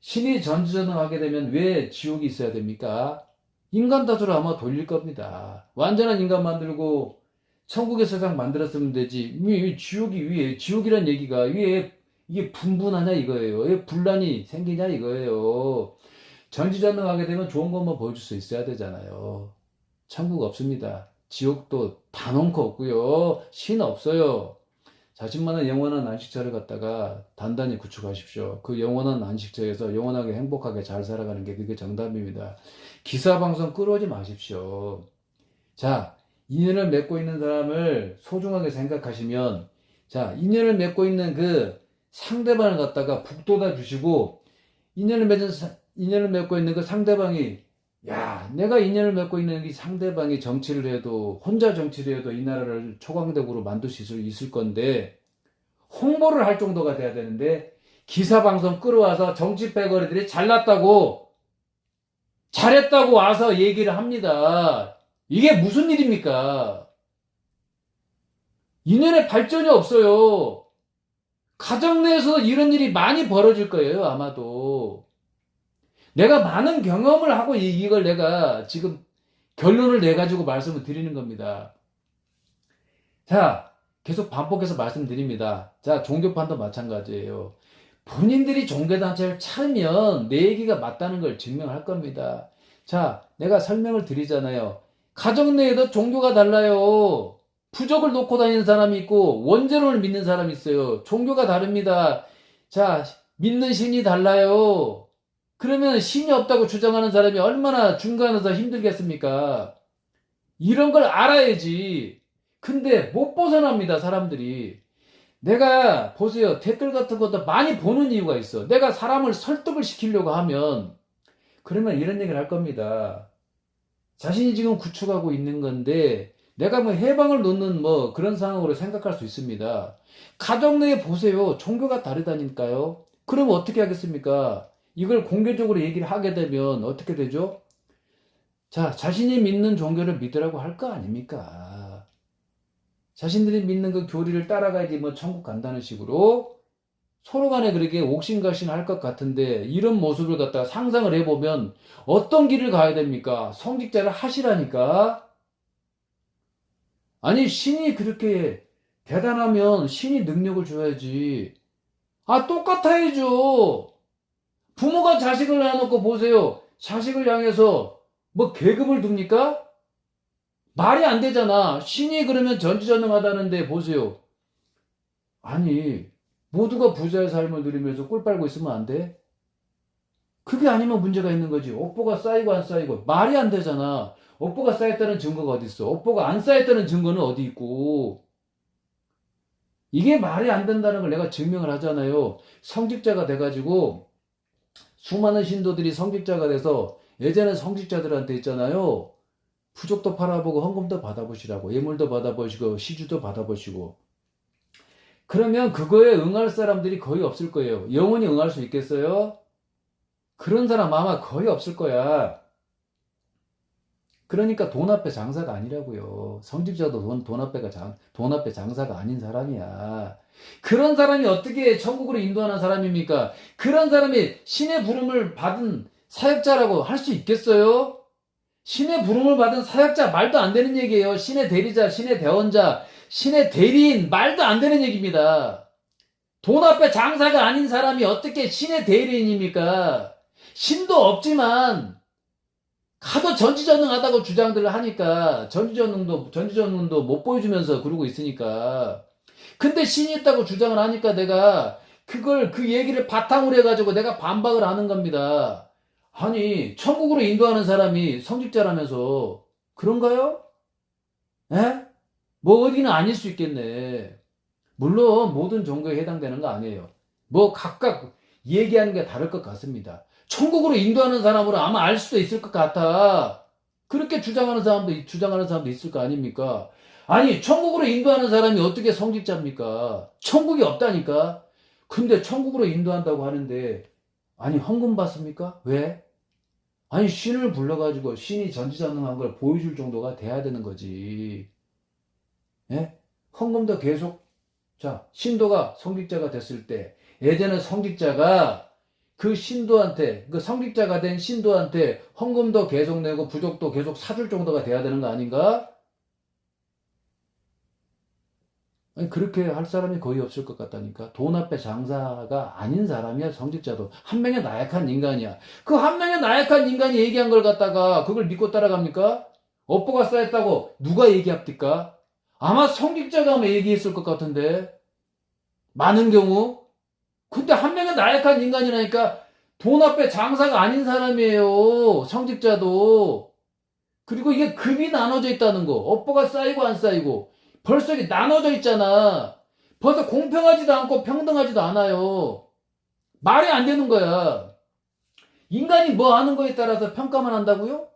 신이 전지전능하게 되면 왜 지옥이 있어야 됩니까? 인간 탓으로 아마 돌릴 겁니다. 완전한 인간 만들고 천국의 세상 만들었으면 되지. 왜 지옥이 위에, 지옥이란 얘기가 위에 이게 분분하냐 이거예요. 왜 분란이 생기냐 이거예요. 전지전능하게 되면 좋은 것만 보여줄 수 있어야 되잖아요. 천국 없습니다. 지옥도 단언코 없고요. 신 없어요. 자신만의 영원한 안식처를 갖다가 단단히 구축하십시오. 그 영원한 안식처에서 영원하게 행복하게 잘 살아가는 게 그게 정답입니다. 기사방송 끌어오지 마십시오. 자, 인연을 맺고 있는 사람을 소중하게 생각하시면, 자, 인연을 맺고 있는 그 상대방을 갖다가 북돋아 주시고, 인연을 맺고 있는 그 상대방이, 야, 내가 인연을 맺고 있는 이 상대방이 정치를 해도, 혼자 정치를 해도 이 나라를 초강대국으로 만들 수 있을 건데, 홍보를 할 정도가 돼야 되는데, 기사방송 끌어와서 정치 패거리들이 잘났다고, 잘했다고 와서 얘기를 합니다. 이게 무슨 일입니까? 인연의 발전이 없어요. 가정 내에서 이런 일이 많이 벌어질 거예요, 아마도. 내가 많은 경험을 하고 이걸 내가 지금 결론을 내가지고 말씀을 드리는 겁니다. 자, 계속 반복해서 말씀드립니다. 자, 종교판도 마찬가지예요. 본인들이 종교단체를 차리면 내 얘기가 맞다는 걸 증명할 겁니다. 자, 내가 설명을 드리잖아요. 가정 내에도 종교가 달라요. 부적을 놓고 다니는 사람이 있고 원죄론을 믿는 사람이 있어요. 종교가 다릅니다. 자, 믿는 신이 달라요. 그러면 신이 없다고 주장하는 사람이 얼마나 중간에서 힘들겠습니까? 이런 걸 알아야지. 근데 못 벗어납니다, 사람들이. 내가 보세요. 댓글 같은 것도 많이 보는 이유가 있어. 내가 사람을 설득을 시키려고 하면 그러면 이런 얘기를 할 겁니다. 자신이 지금 구축하고 있는 건데 내가 뭐 해방을 놓는 뭐 그런 상황으로 생각할 수 있습니다. 가정 내에 보세요. 종교가 다르다니까요. 그럼 어떻게 하겠습니까? 이걸 공개적으로 얘기를 하게 되면 어떻게 되죠? 자, 자신이 믿는 종교를 믿으라고 할 거 아닙니까? 자신들이 믿는 그 교리를 따라가야지 뭐 천국 간다는 식으로 서로 간에 그렇게 옥신각신 할 것 같은데 이런 모습을 갖다가 상상을 해보면 어떤 길을 가야 됩니까? 성직자를 하시라니까. 아니 신이 그렇게 대단하면 신이 능력을 줘야지. 아 똑같아야죠. 부모가 자식을 낳아놓고 보세요. 자식을 향해서 뭐 계급을 둡니까? 말이 안 되잖아. 신이 그러면 전지전능하다는데 보세요. 아니 모두가 부자의 삶을 누리면서 꿀 빨고 있으면 안 돼? 그게 아니면 문제가 있는 거지. 업보가 쌓이고 안 쌓이고 말이 안 되잖아. 업보가 쌓였다는 증거가 어디 있어? 업보가 안 쌓였다는 증거는 어디 있고? 이게 말이 안 된다는 걸 내가 증명을 하잖아요. 성직자가 돼가지고 수많은 신도들이 성직자가 돼서 예전에 성직자들한테 있잖아요. 부적도 팔아보고 헌금도 받아보시라고 예물도 받아보시고 시주도 받아보시고 그러면 그거에 응할 사람들이 거의 없을 거예요. 영원히 응할 수 있겠어요? 그런 사람 아마 거의 없을 거야. 그러니까 돈 앞에 장사가 아니라고요. 성직자도 돈 앞에 장사가 아닌 사람이야. 그런 사람이 어떻게 천국으로 인도하는 사람입니까? 그런 사람이 신의 부름을 받은 사역자라고 할 수 있겠어요? 신의 부름을 받은 사역자 말도 안 되는 얘기예요. 신의 대리자, 신의 대원자, 신의 대리인 말도 안 되는 얘기입니다. 돈 앞에 장사가 아닌 사람이 어떻게 신의 대리인입니까? 신도 없지만 가도 전지전능하다고 주장들을 하니까 전지전능도 못 보여주면서 그러고 있으니까 근데 신이 있다고 주장을 하니까 내가 그 얘기를 바탕으로 해가지고 내가 반박을 하는 겁니다. 아니 천국으로 인도하는 사람이 성직자라면서 그런가요? 에? 뭐 어디는 아닐 수 있겠네. 물론 모든 종교에 해당되는 거 아니에요. 뭐 각각 얘기하는 게 다를 것 같습니다. 천국으로 인도하는 사람으로 아마 알 수도 있을 것 같아. 그렇게 주장하는 사람도 있을 거 아닙니까? 아니, 천국으로 인도하는 사람이 어떻게 성직자입니까? 천국이 없다니까? 근데 천국으로 인도한다고 하는데, 아니, 헌금 받습니까? 왜? 아니, 신을 불러가지고 신이 전지전능한 걸 보여줄 정도가 돼야 되는 거지. 예? 헌금도 계속, 자, 신도가 성직자가 됐을 때, 예전에 성직자가 그 신도한테, 그 성직자가 된 신도한테 헌금도 계속 내고 부족도 계속 사줄 정도가 돼야 되는 거 아닌가? 아니, 그렇게 할 사람이 거의 없을 것 같다니까. 돈 앞에 장사가 아닌 사람이야, 성직자도. 한 명의 나약한 인간이야. 그 한 명의 나약한 인간이 얘기한 걸 갖다가 그걸 믿고 따라갑니까? 업보가 쌓였다고 누가 얘기합니까? 아마 성직자가 아마 얘기했을 것 같은데. 많은 경우. 근데 한 명의 나약한 인간이라니까 돈 앞에 장사가 아닌 사람이에요. 성직자도. 그리고 이게 급이 나눠져 있다는 거. 업보가 쌓이고 안 쌓이고. 벌써 이게 나눠져 있잖아. 벌써 공평하지도 않고 평등하지도 않아요. 말이 안 되는 거야. 인간이 뭐 하는 거에 따라서 평가만 한다고요?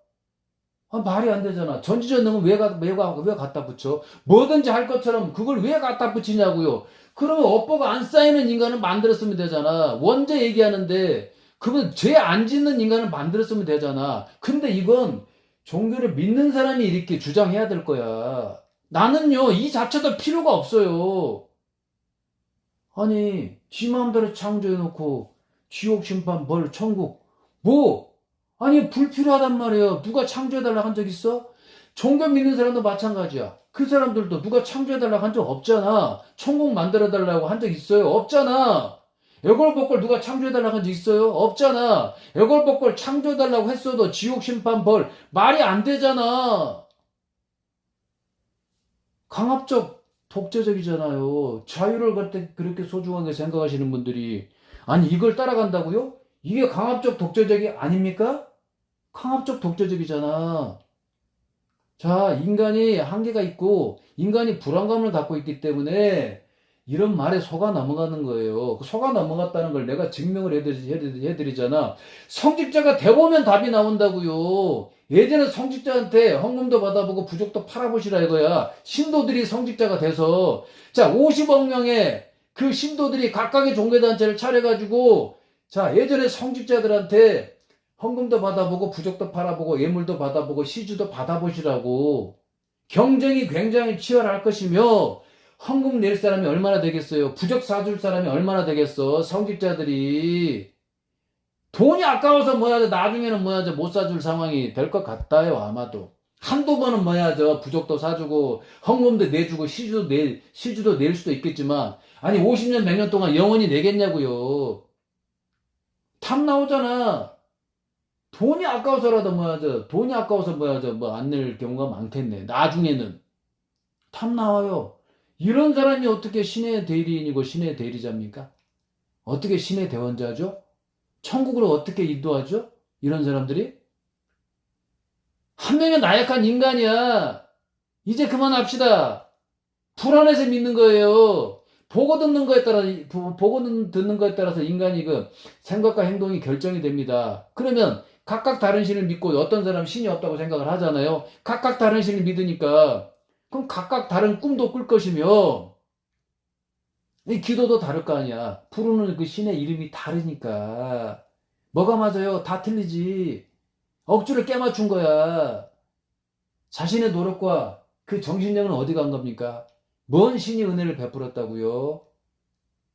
아, 말이 안 되잖아. 전지전능은 왜 갖다 붙여? 뭐든지 할 것처럼 그걸 왜 갖다 붙이냐고요. 그러면 업보가 안 쌓이는 인간을 만들었으면 되잖아. 원죄 얘기하는데 그러면 죄 안 짓는 인간을 만들었으면 되잖아. 근데 이건 종교를 믿는 사람이 이렇게 주장해야 될 거야. 나는요, 이 자체도 필요가 없어요. 아니, 지 마음대로 창조해놓고, 지옥, 심판, 벌, 천국, 뭐, 아니, 불필요하단 말이에요. 누가 창조해달라고 한 적 있어? 종교 믿는 사람도 마찬가지야. 그 사람들도 누가 창조해달라고 한 적 없잖아. 천국 만들어달라고 한 적 있어요? 없잖아. 애걸복걸 누가 창조해달라고 한 적 있어요? 없잖아. 애걸복걸 창조해달라고 했어도 지옥, 심판, 벌, 말이 안 되잖아. 강압적 독재적이잖아요. 자유를 그렇게 소중하게 생각하시는 분들이 아니 이걸 따라간다고요? 이게 강압적 독재적이 아닙니까? 강압적 독재적이잖아. 자, 인간이 한계가 있고 인간이 불안감을 갖고 있기 때문에 이런 말에 속아 넘어가는 거예요. 그 속아 넘어갔다는 걸 내가 증명을 해드리잖아. 성직자가 돼보면 답이 나온다고요. 예전에 성직자한테 헌금도 받아보고 부족도 팔아보시라 이거야. 신도들이 성직자가 돼서 자 50억 명의 그 신도들이 각각의 종교단체를 차려가지고 자 예전에 성직자들한테 헌금도 받아보고 부족도 팔아보고 예물도 받아보고 시주도 받아보시라고 경쟁이 굉장히 치열할 것이며 헌금 낼 사람이 얼마나 되겠어요? 부적 사줄 사람이 얼마나 되겠어? 성직자들이 돈이 아까워서 뭐야죠? 나중에는 뭐야죠? 못 사줄 상황이 될 것 같아요. 아마도 한두 번은 뭐야죠? 부적도 사주고 헌금도 내주고 시주도 낼 수도 있겠지만 아니 50년 100년 동안 영원히 내겠냐고요. 탐 나오잖아. 돈이 아까워서라도 뭐야죠? 돈이 아까워서 뭐야죠? 뭐 안 낼 경우가 많겠네. 나중에는 탐 나와요. 이런 사람이 어떻게 신의 대리인이고 신의 대리자입니까? 어떻게 신의 대원자죠? 천국으로 어떻게 인도하죠? 이런 사람들이? 한 명의 나약한 인간이야. 이제 그만합시다. 불안해서 믿는 거예요. 보고 듣는 거에 따라서 인간이 그 생각과 행동이 결정이 됩니다. 그러면 각각 다른 신을 믿고 어떤 사람 신이 없다고 생각을 하잖아요. 각각 다른 신을 믿으니까 그럼 각각 다른 꿈도 꿀 것이며 이 기도도 다를 거 아니야. 부르는 그 신의 이름이 다르니까 뭐가 맞아요? 다 틀리지. 억지로 깨맞춘 거야. 자신의 노력과 그 정신력은 어디 간 겁니까? 뭔 신이 은혜를 베풀었다고요?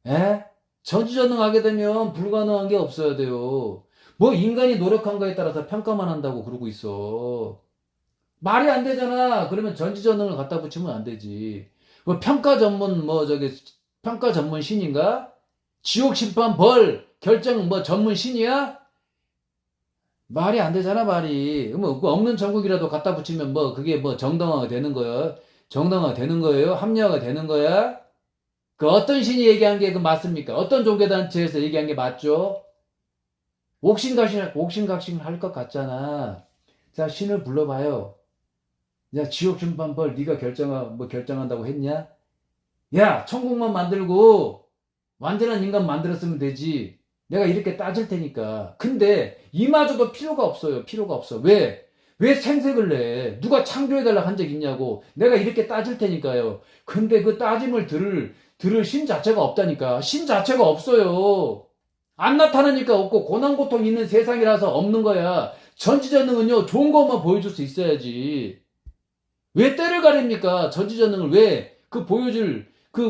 에? 전지전능하게 되면 불가능한 게 없어야 돼요. 뭐 인간이 노력한 거에 따라서 평가만 한다고 그러고 있어. 말이 안 되잖아. 그러면 전지전능을 갖다 붙이면 안 되지. 뭐 평가 전문 신인가? 지옥 심판 벌 결정 뭐 전문 신이야? 말이 안 되잖아, 말이. 뭐 그 없는 전국이라도 갖다 붙이면 뭐 그게 뭐 정당화가 되는 거예요? 정당화가 되는 거예요? 합리화가 되는 거야? 그 어떤 신이 얘기한 게 그 맞습니까? 어떤 종교단체에서 얘기한 게 맞죠? 옥신각신 할 것 같잖아. 자, 신을 불러봐요. 야, 지옥 심판벌 네가 결정한다고 했냐? 야, 천국만 만들고 완전한 인간 만들었으면 되지. 내가 이렇게 따질 테니까. 근데 이마저도 필요가 없어요. 필요가 없어. 왜? 왜 생색을 내? 누가 창조해달라 한 적 있냐고. 내가 이렇게 따질 테니까요. 근데 그 따짐을 들을 신 자체가 없다니까. 신 자체가 없어요. 안 나타나니까 없고, 고난고통 있는 세상이라서 없는 거야. 전지전능은요, 좋은 것만 보여줄 수 있어야지. 왜 때를 가립니까? 전지전능을 왜,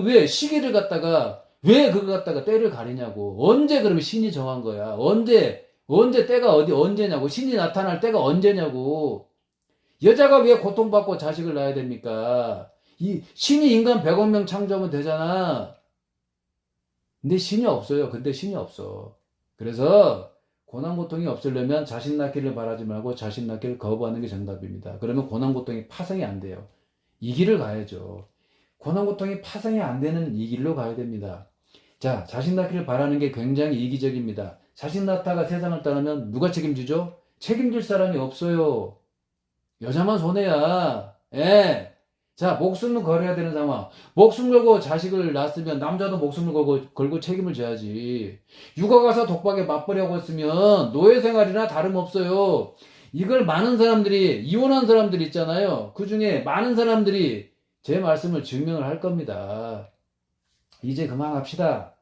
왜 시기를 갖다가, 왜 그거 갖다가 때를 가리냐고. 언제 그러면 신이 정한 거야? 언제 때가 언제냐고. 신이 나타날 때가 언제냐고. 여자가 왜 고통받고 자식을 낳아야 됩니까? 이 신이 인간 100억 명 창조하면 되잖아. 근데 신이 없어요. 근데 신이 없어. 그래서 고난 고통이 없으려면 자식 낳기를 바라지 말고 자식 낳기를 거부하는 게 정답입니다. 그러면 고난 고통이 파생이 안 돼요. 이 길을 가야죠. 고난 고통이 파생이 안 되는 이 길로 가야 됩니다. 자, 자식 낳기를 바라는 게 굉장히 이기적입니다. 자식 낳다가 세상을 떠나면 누가 책임지죠? 책임질 사람이 없어요. 여자만 손해야. 예. 자, 목숨을 걸어야 되는 상황. 목숨 걸고 자식을 낳았으면 남자도 목숨을 걸고 책임을 져야지. 육아 가서 독박에 맞벌이하고 있으면 노예 생활이나 다름없어요. 이걸 많은 사람들이, 이혼한 사람들 있잖아요. 그 중에 많은 사람들이 제 말씀을 증명을 할 겁니다. 이제 그만합시다.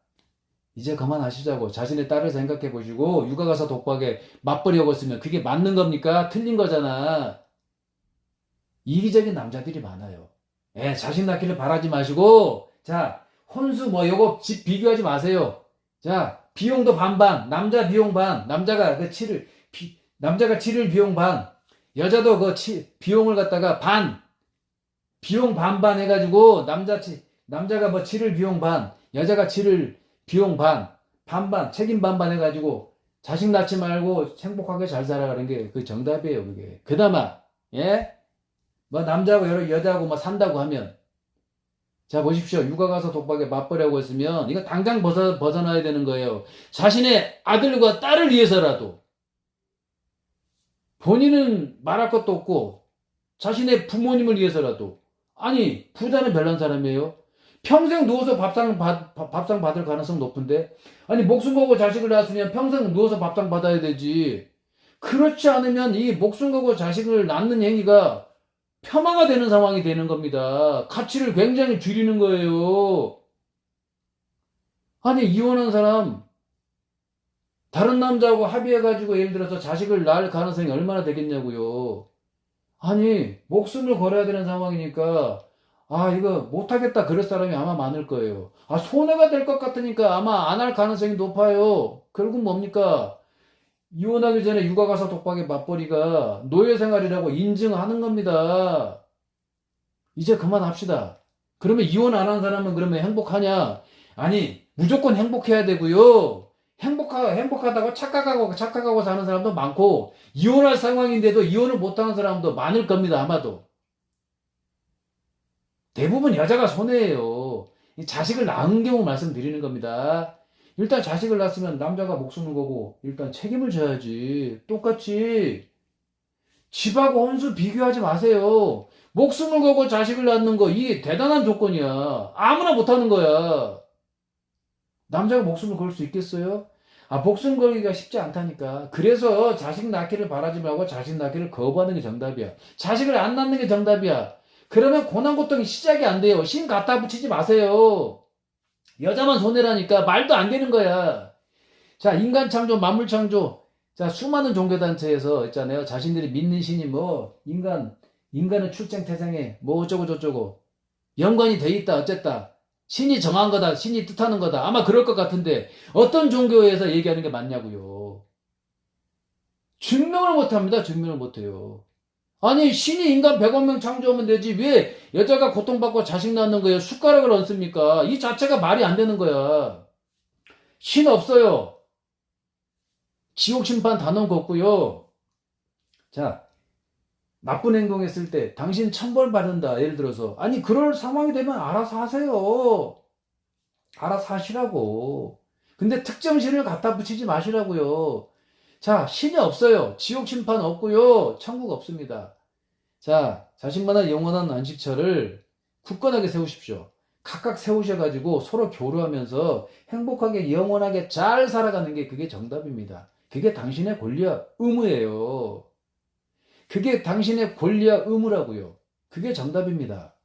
이제 그만하시자고. 자신의 딸을 생각해 보시고, 육아 가서 독박에 맞벌이하고 있으면 그게 맞는 겁니까? 틀린 거잖아. 이기적인 남자들이 많아요. 예, 자식 낳기를 바라지 마시고, 자, 혼수 뭐 요거 집 비교하지 마세요. 자, 비용도 반반, 남자 비용 반, 남자가 치를 비용 반, 여자도 비용을 갖다가 반, 비용 반반 해가지고, 남자가 뭐 치를 비용 반, 여자가 치를 비용 반, 반반, 책임 반반 해가지고, 자식 낳지 말고 행복하게 잘 살아가는 게 그 정답이에요, 그게. 그나마, 예? 뭐 남자하고 여자하고 뭐 산다고 하면 자 보십시오. 육아 가서 독박에 맞벌이하고 있으면 이거 당장 벗어나야 되는 거예요. 자신의 아들과 딸을 위해서라도 본인은 말할 것도 없고 자신의 부모님을 위해서라도 아니 부자는 별난 사람이에요. 평생 누워서 밥상 받을 가능성 높은데 아니 목숨 걸고 자식을 낳았으면 평생 누워서 밥상 받아야 되지. 그렇지 않으면 이 목숨 걸고 자식을 낳는 행위가 폄하가 되는 상황이 되는 겁니다. 가치를 굉장히 줄이는 거예요. 아니 이혼한 사람 다른 남자하고 합의해가지고 예를 들어서 자식을 낳을 가능성이 얼마나 되겠냐고요. 아니 목숨을 걸어야 되는 상황이니까 아 이거 못하겠다 그럴 사람이 아마 많을 거예요. 아 손해가 될 것 같으니까 아마 안 할 가능성이 높아요. 결국 뭡니까? 이혼하기 전에 육아 가서 독박의 맞벌이가 노예 생활이라고 인증하는 겁니다. 이제 그만합시다. 그러면 이혼 안 한 사람은 그러면 행복하냐? 아니, 무조건 행복해야 되고요. 행복하다고 착각하고 사는 사람도 많고, 이혼할 상황인데도 이혼을 못하는 사람도 많을 겁니다, 아마도. 대부분 여자가 손해예요. 자식을 낳은 경우 말씀드리는 겁니다. 일단 자식을 낳았으면 남자가 목숨을 걸고 일단 책임을 져야지. 똑같이 집하고 혼수 비교하지 마세요. 목숨을 걸고 자식을 낳는 거 이게 대단한 조건이야. 아무나 못하는 거야. 남자가 목숨을 걸 수 있겠어요? 아, 목숨 걸기가 쉽지 않다니까. 그래서 자식 낳기를 바라지 말고 자식 낳기를 거부하는 게 정답이야. 자식을 안 낳는 게 정답이야. 그러면 고난 고통이 시작이 안 돼요. 신 갖다 붙이지 마세요. 여자만 손해라니까 말도 안 되는 거야. 자, 인간 창조, 만물 창조. 자, 수많은 종교단체에서 있잖아요. 자신들이 믿는 신이 인간은 출생 태생에 뭐 어쩌고 저쩌고 연관이 돼 있다, 어쨌다. 신이 정한 거다, 신이 뜻하는 거다. 아마 그럴 것 같은데 어떤 종교에서 얘기하는 게 맞냐고요. 증명을 못 합니다. 증명을 못 해요. 아니, 신이 인간 100억 명 창조하면 되지. 왜 여자가 고통받고 자식 낳는 거예요? 숟가락을 얹습니까? 이 자체가 말이 안 되는 거야. 신 없어요. 지옥 심판 단언 걷고요. 자, 나쁜 행동했을 때 당신 천벌 받는다. 예를 들어서. 아니, 그럴 상황이 되면 알아서 하세요. 알아서 하시라고. 근데 특정 신을 갖다 붙이지 마시라고요. 자, 신이 없어요. 지옥 심판 없고요. 천국 없습니다. 자, 자신만의 영원한 안식처를 굳건하게 세우십시오. 각각 세우셔가지고 서로 교류하면서 행복하게 영원하게 잘 살아가는 게 그게 정답입니다. 그게 당신의 권리와 의무예요. 그게 당신의 권리와 의무라고요. 그게 정답입니다.